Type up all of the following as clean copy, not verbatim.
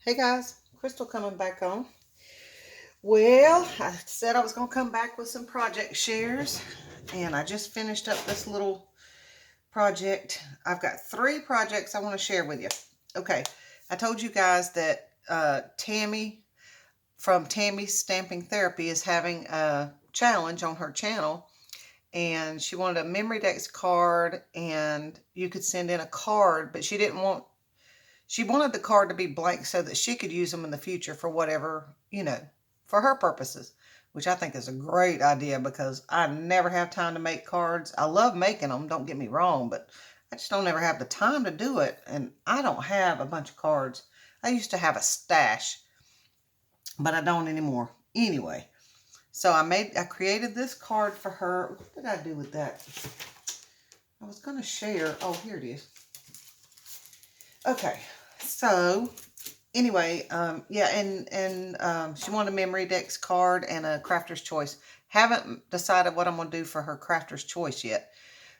Hey guys, Crystal coming back on. Well, I said I was going to come back with some project shares, and I just finished up this little project. I've got 3 projects I want to share with you. Okay, I told you guys that Tammy from Tammy's Stamping Therapy is having a challenge on her channel, and she wanted a memory dex card, and you could send in a card, but she wanted the card to be blank so that she could use them in the future for whatever, for her purposes, which I think is a great idea because I never have time to make cards. I love making them, don't get me wrong, but I just don't ever have the time to do it. And I don't have a bunch of cards. I used to have a stash, but I don't anymore. Anyway, so I created this card for her. What did I do with that? I was going to share. Oh, here it is. Okay, so anyway, yeah, and she wanted a memory dex card and a crafter's choice. Haven't decided what I'm going to do for her crafter's choice yet.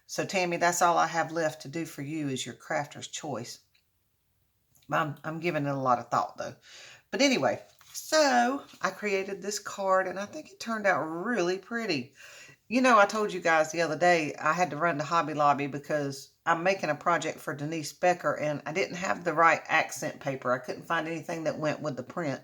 So Tammy, that's all I have left to do for you is your crafter's choice. I'm giving it a lot of thought though. But anyway, so I created this card and I think it turned out really pretty. I told you guys the other day I had to run to Hobby Lobby because I'm making a project for Denise Becker and I didn't have the right accent paper. I couldn't find anything that went with the print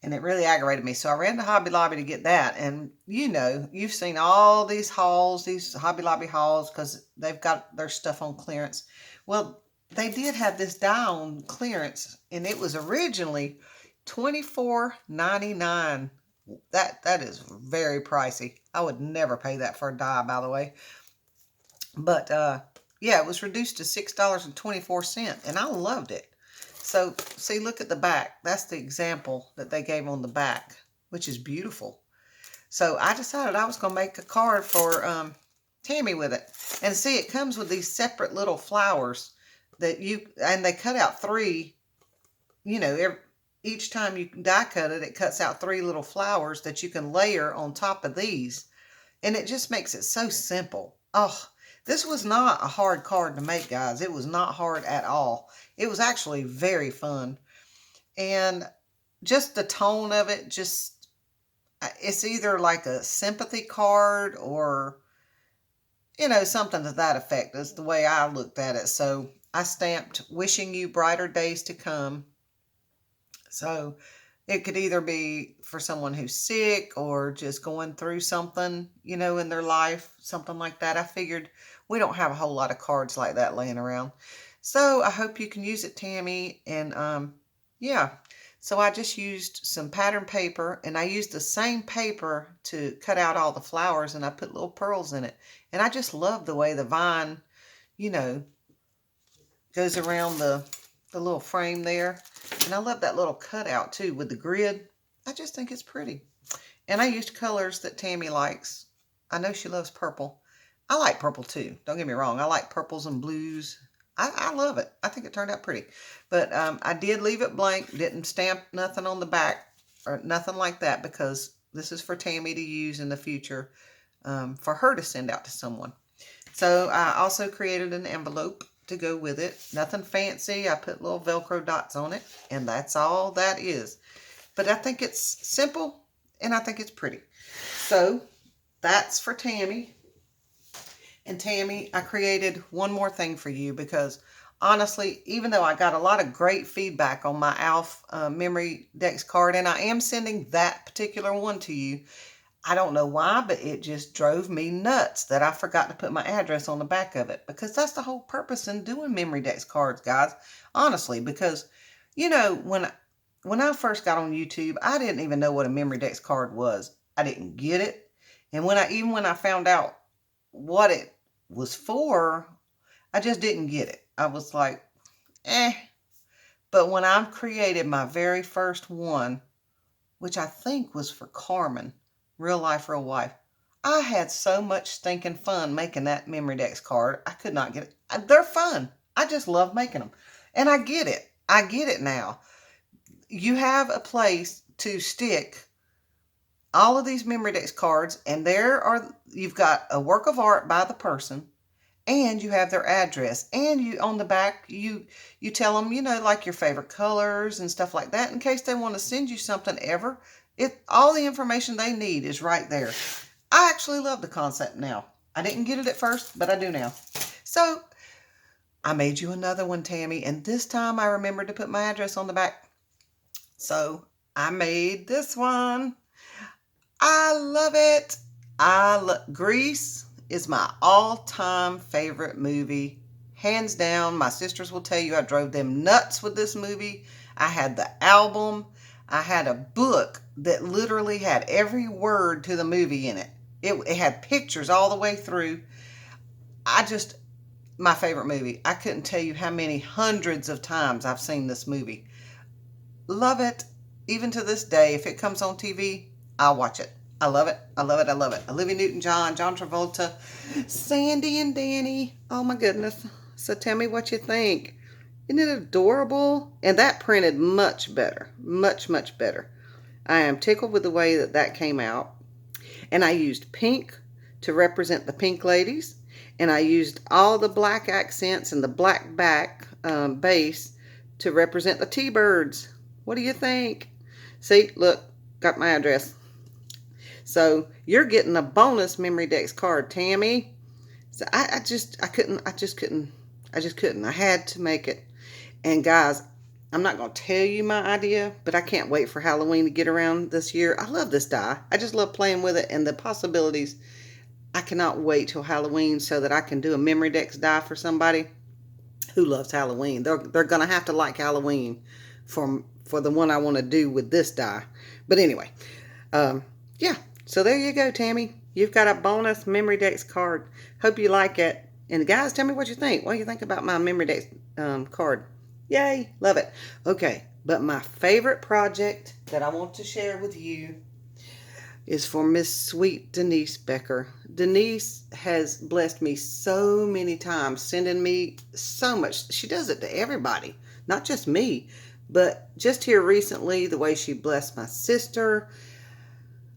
and it really aggravated me. So I ran to Hobby Lobby to get that. And you've seen all these hauls, these Hobby Lobby hauls, because they've got their stuff on clearance. Well, they did have this die on clearance and it was originally $24.99. That is very pricey. I would never pay that for a die, by the way. But yeah, it was reduced to $6.24, and I loved it. So see, look at the back. That's the example that they gave on the back, which is beautiful. So I decided I was going to make a card for Tammy with it. And see, it comes with these separate little flowers and they cut out 3, each time you die cut it, it cuts out 3 little flowers that you can layer on top of these. And it just makes it so simple. Oh, this was not a hard card to make, guys. It was not hard at all. It was actually very fun. And just the tone of it, it's either like a sympathy card or, something to that effect is the way I looked at it. So I stamped wishing you brighter days to come. So it could either be for someone who's sick or just going through something, in their life, something like that. I figured we don't have a whole lot of cards like that laying around. So I hope you can use it, Tammy. And yeah, so I just used some pattern paper and I used the same paper to cut out all the flowers and I put little pearls in it. And I just love the way the vine, you know, goes around the little frame there. And I love that little cutout too with the grid. I just think it's pretty. And I used colors that Tammy likes. I know she loves purple. I like purple too. Don't get me wrong. I like purples and blues. I love it. I think it turned out pretty. But I did leave it blank. Didn't stamp nothing on the back or nothing like that because this is for Tammy to use in the future for her to send out to someone. So I also created an envelope to go with it. Nothing fancy. I put little Velcro dots on it, and that's all that is. But I think it's simple, and I think it's pretty. So that's for Tammy. And Tammy, I created one more thing for you because honestly, even though I got a lot of great feedback on my ALF memory dex card, and I am sending that particular one to you, I don't know why, but it just drove me nuts that I forgot to put my address on the back of it because that's the whole purpose in doing memory dex cards, guys. Honestly, because when I first got on YouTube, I didn't even know what a memory dex card was. I didn't get it. And when I found out what it was for, I just didn't get it. I was like, eh. But when I created my very first one, which I think was for Carmen, Real Life, Real Wife, I had so much stinking fun making that memory dex card. I could not get it. They're fun. I just love making them. And I get it. I get it now. You have a place to stick all of these memory dex cards, and you've got a work of art by the person, and you have their address, and you on the back you tell them, like your favorite colors and stuff like that, in case they want to send you something ever. All the information they need is right there. I actually love the concept now. I didn't get it at first, but I do now. So I made you another one, Tammy, and this time I remembered to put my address on the back. So I made this one. I love it. Grease is my all-time favorite movie. Hands down. My sisters will tell you I drove them nuts with this movie. I had the album. I had a book that literally had every word to the movie in it. It had pictures all the way through. My favorite movie. I couldn't tell you how many hundreds of times I've seen this movie. Love it. Even to this day, if it comes on TV, I'll watch it. I love it. I love it. I love it. Olivia Newton-John, John Travolta, Sandy and Danny. Oh my goodness. So tell me what you think. Isn't it adorable? And that printed much better. Much, much better. I am tickled with the way that came out. And I used pink to represent the pink ladies. And I used all the black accents and the black back base to represent the T-birds. What do you think? See, look, got my address. So you're getting a bonus Memory Dex card, Tammy. So I just couldn't. I had to make it. And guys, I'm not going to tell you my idea, but I can't wait for Halloween to get around this year. I love this die. I just love playing with it and the possibilities. I cannot wait till Halloween so that I can do a Memory Dex die for somebody who loves Halloween. They're going to have to like Halloween for the one I want to do with this die. But anyway, yeah. So there you go, Tammy. You've got a bonus Memory Dex card. Hope you like it. And guys, tell me what you think. What do you think about my Memory Dex card? Yay, love it. Okay, but my favorite project that I want to share with you is for Miss Sweet Denise Becker. Denise has blessed me so many times, sending me so much. She does it to everybody, not just me, but just here recently, the way she blessed my sister.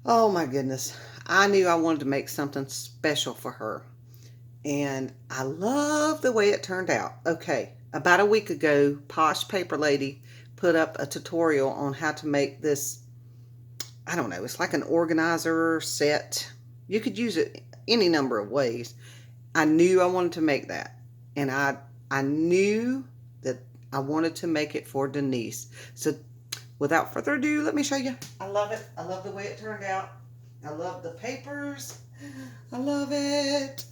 Oh my goodness. I knew I wanted to make something special for her. And I love the way it turned out. Okay, about a week ago, Poshpaperlady put up a tutorial on how to make this, I don't know, it's like an organizer set. You could use it any number of ways. I knew I wanted to make that. And I knew that I wanted to make it for Denise. So without further ado, let me show you. I love it. I love the way it turned out. I love the papers. I love it.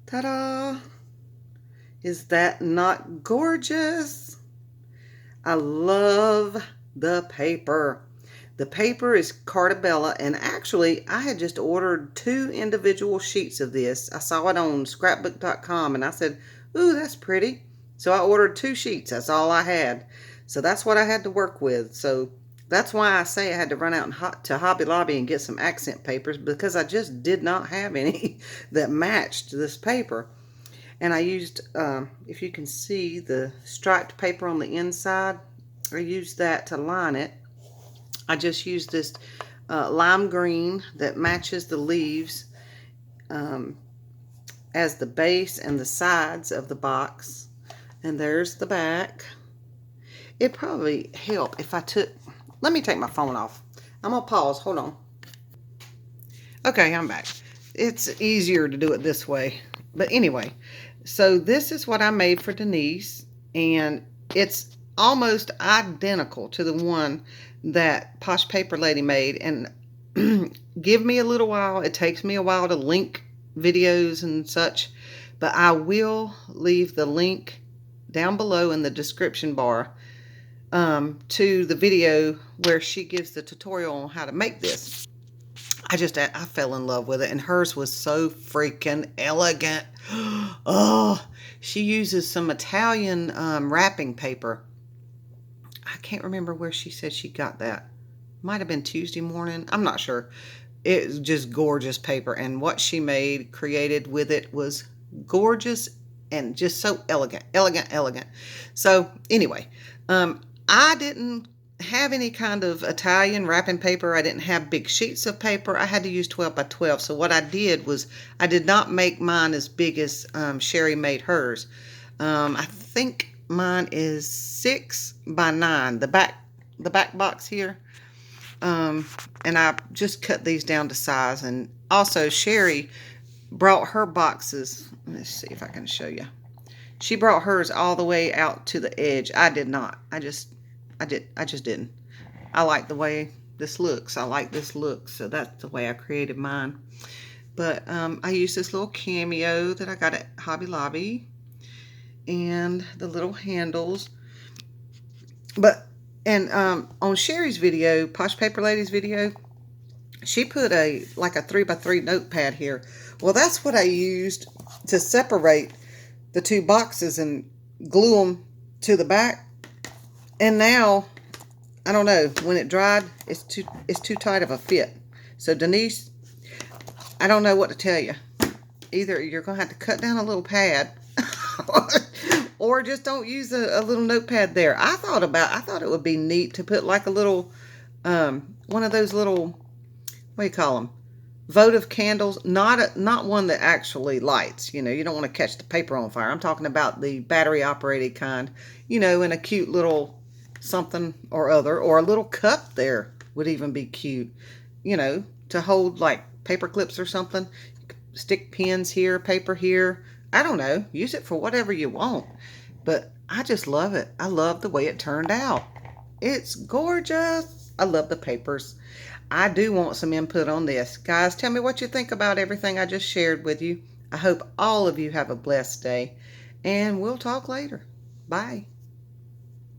Ta-da! Is that not gorgeous? I love the paper. The paper is Cartabella, and actually, I had just ordered 2 individual sheets of this. I saw it on scrapbook.com, and I said, ooh, that's pretty. So I ordered 2 sheets. That's all I had. So that's what I had to work with. So that's why I say I had to run out to Hobby Lobby and get some accent papers, because I just did not have any that matched this paper. And I used, if you can see the striped paper on the inside, I used that to line it. I just used this lime green that matches the leaves as the base and the sides of the box. And there's the back. It'd probably help if I took, let me take my phone off. I'm going to pause. Hold on. Okay, I'm back. It's easier to do it this way. But anyway, so this is what I made for Denise. And it's almost identical to the one that Poshpaperlady made. And give me a little while. It takes me a while to link videos and such. But I will leave the link down below in the description bar to the video where she gives the tutorial on how to make this. I fell in love with it, and hers was so freaking elegant. Oh, she uses some Italian wrapping paper. I can't remember where she said she got that. Might have been Tuesday morning. I'm not sure. It was just gorgeous paper, and what she created with it was gorgeous and just so elegant. So anyway, I didn't have any kind of Italian wrapping paper. I didn't have big sheets of paper. I had to use 12 by 12. So what I did was I did not make mine as big as Sherry made hers. I think mine is 6 by 9. The back box here. And I just cut these down to size. And also Sherry brought her boxes. Let's see if I can show you. She brought hers all the way out to the edge. I did not. I just didn't. I like the way this looks. I like this look. So that's the way I created mine. But I used this little cameo that I got at Hobby Lobby. And the little handles. But, and on Sherry's video, Poshpaperlady's video, she put like a 3x3 notepad here. Well, that's what I used to separate the two boxes and glue them to the back. And now, I don't know, when it dried, it's too tight of a fit. So Denise, I don't know what to tell you. Either you're going to have to cut down a little pad or just don't use a little notepad there. I thought it would be neat to put like a little, one of those little, what do you call them? Votive candles, not one that actually lights. You know, you don't want to catch the paper on fire. I'm talking about the battery operated kind, you know, in a cute little something or other, or a little cup there would even be cute, you know, to hold like paper clips or something. Stick pins here, paper here. I don't know. Use it for whatever you want. But I just love it. I love the way it turned out. It's gorgeous. I love the papers. I do want some input on this. Guys, tell me what you think about everything I just shared with you. I hope all of you have a blessed day. And we'll talk later. Bye.